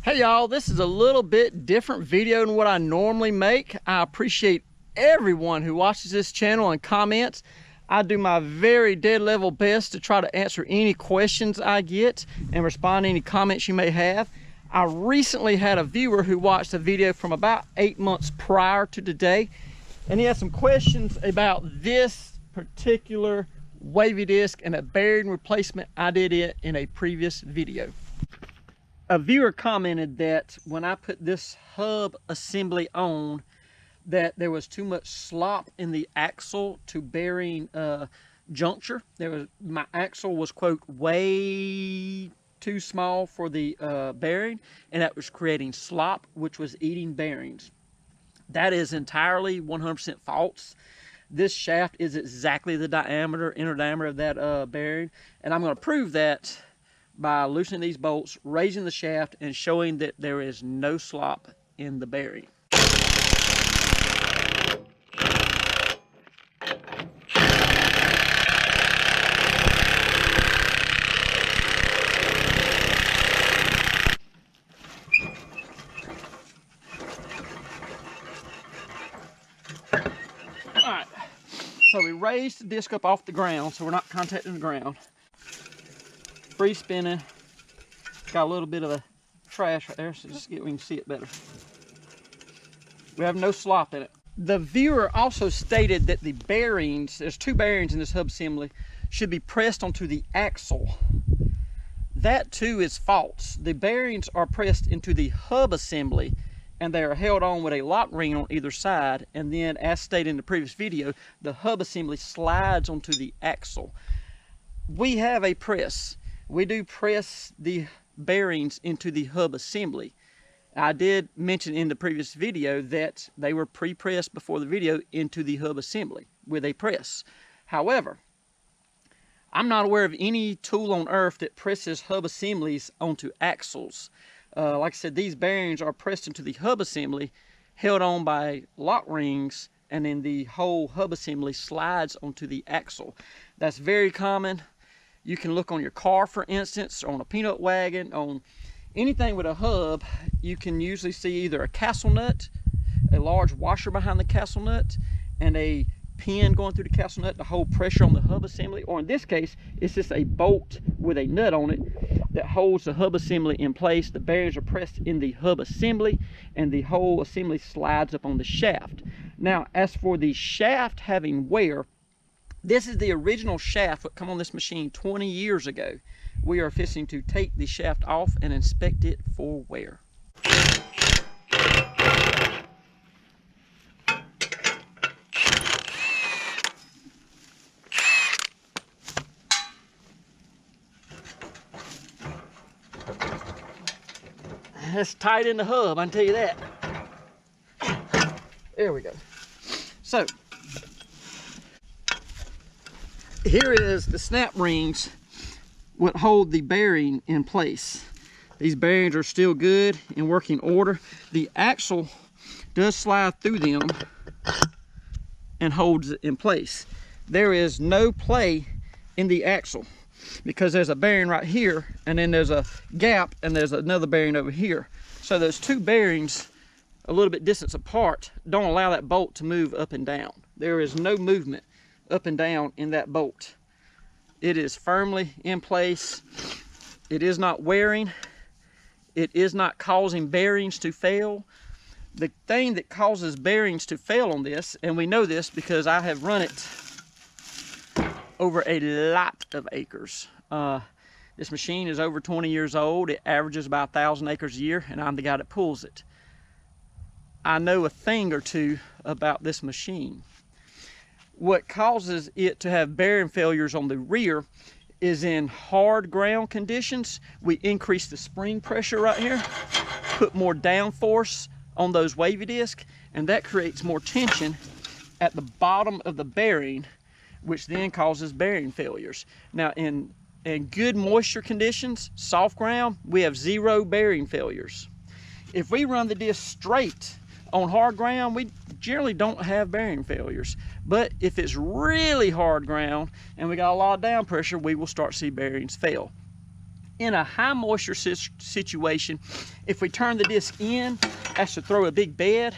Hey y'all, this is a little bit different video than what I normally make. I appreciate everyone who watches this channel and comments. I do my very dead level best to try to answer any questions I get and respond to any comments you may have. I recently had a viewer who watched a video from about 8 months prior to today, and he had some questions about this particular wavy disc and a bearing replacement I did it in a previous video. A viewer commented that when I put this hub assembly on, that there was too much slop in the axle to bearing juncture. My axle was, quote, way too small for the bearing, and that was creating slop, which was eating bearings. That is entirely 100% false. This shaft is exactly the inner diameter of that bearing, and I'm going to prove that by loosening these bolts, raising the shaft, and showing that there is no slop in the bearing. Alright, so we raised the disc up off the ground so we're not contacting the ground. Free spinning, got a little bit of a trash right there, so just we can see it better. We have no slop in it. The viewer also stated that the bearings, there's two bearings in this hub assembly, should be pressed onto the axle. That too is false. The bearings are pressed into the hub assembly and they are held on with a lock ring on either side, and then, as stated in the previous video, the hub assembly slides onto the axle. We have a press. We do press the bearings into the hub assembly. I did mention in the previous video that they were pre-pressed before the video into the hub assembly with a press. However, I'm not aware of any tool on earth that presses hub assemblies onto axles. Like I said, these bearings are pressed into the hub assembly, held on by lock rings, and then the whole hub assembly slides onto the axle. That's very common. You can look on your car, for instance, on a peanut wagon, on anything with a hub. You can usually see either a castle nut, a large washer behind the castle nut, and a pin going through the castle nut to hold pressure on the hub assembly. Or in this case, it's just a bolt with a nut on it that holds the hub assembly in place. The bearings are pressed in the hub assembly, and the whole assembly slides up on the shaft. Now, as for the shaft having wear, this is the original shaft that came on this machine 20 years ago. We are fixing to take the shaft off and inspect it for wear. It's tight in the hub, I can tell you that. There we go. So, here is the snap rings that hold the bearing in place. These bearings are still good, in working order. The axle does slide through them and holds it in place. There is no play in the axle because there's a bearing right here, and then there's a gap, and there's another bearing over here. So those two bearings, a little bit distance apart, don't allow that bolt to move up and down. There is no movement up and down in that bolt. It is firmly in place. It is not wearing. It is not causing bearings to fail. The thing that causes bearings to fail on this, and we know this because I have run it over a lot of acres. This machine is over 20 years old. It averages about 1,000 acres a year, and I'm the guy that pulls it. I know a thing or two about this machine. What causes it to have bearing failures on the rear is in hard ground conditions. We increase the spring pressure right here, put more downforce on those wavy discs, and that creates more tension at the bottom of the bearing, which then causes bearing failures. Now, in good moisture conditions, soft ground, we have zero bearing failures. If we run the disc straight on hard ground, we generally don't have bearing failures. But if it's really hard ground and we got a lot of down pressure, we will start to see bearings fail. In a high moisture situation, if we turn the disc in as to throw a big bed,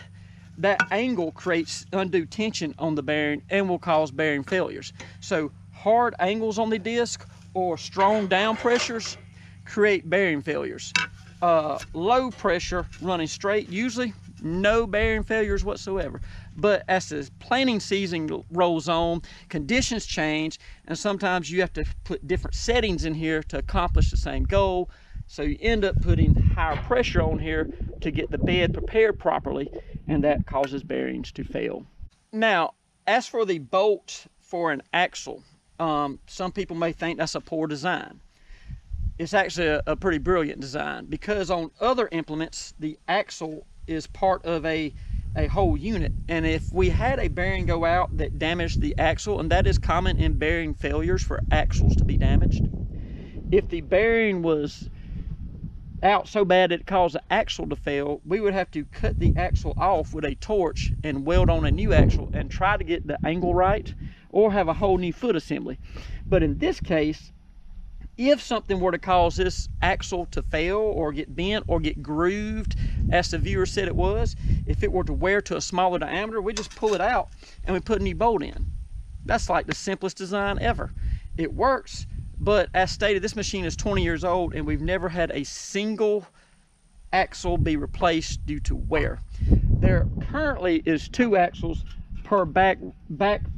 that angle creates undue tension on the bearing and will cause bearing failures. So hard angles on the disc or strong down pressures create bearing failures. Low pressure running straight, usually no bearing failures whatsoever. But as the planting season rolls on, conditions change, and sometimes you have to put different settings in here to accomplish the same goal. So you end up putting higher pressure on here to get the bed prepared properly, and that causes bearings to fail. Now, as for the bolt for an axle, some people may think that's a poor design. It's actually a pretty brilliant design, because on other implements, the axle is part of a whole unit, and if we had a bearing go out that damaged the axle, and that is common in bearing failures for axles to be damaged, if the bearing was out so bad that it caused the axle to fail, we would have to cut the axle off with a torch and weld on a new axle and try to get the angle right, or have a whole new foot assembly. But in this case, if something were to cause this axle to fail or get bent or get grooved, as the viewer said it was, if it were to wear to a smaller diameter, we just pull it out and we put a new bolt in. That's like the simplest design ever. It works, but as stated, this machine is 20 years old and we've never had a single axle be replaced due to wear. There currently is 2 axles per back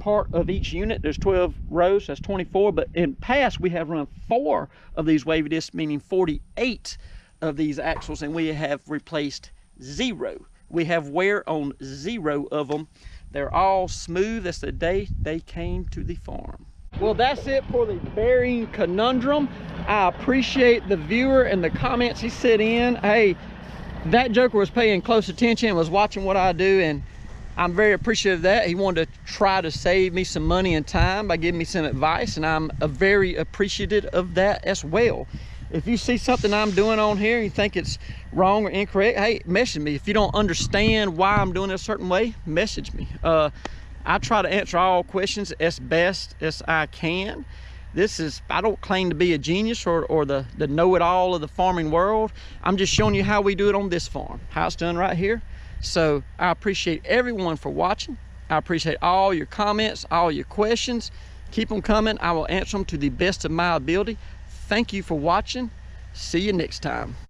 part of each unit. There's 12 rows, that's 24, but in past we have run 4 of these wavy discs, meaning 48 of these axles, and we have replaced 0. We have wear on 0 of them. They're all smooth as the day they came to the farm. Well, that's it for the bearing conundrum. I appreciate the viewer and the comments he sent in. Hey, that joker was paying close attention and was watching what I do, and I'm very appreciative of that. He wanted to try to save me some money and time by giving me some advice, and I'm very appreciative of that as well. If you see something I'm doing on here and you think it's wrong or incorrect, hey, message me. If you don't understand why I'm doing it a certain way, message me. I try to answer all questions as best as I can. I don't claim to be a genius or the know-it-all of the farming world. I'm just showing you how we do it on this farm, how it's done right here. So I appreciate everyone for watching. I appreciate all your comments, all your questions. Keep them coming. I will answer them to the best of my ability. Thank you for watching. See you next time.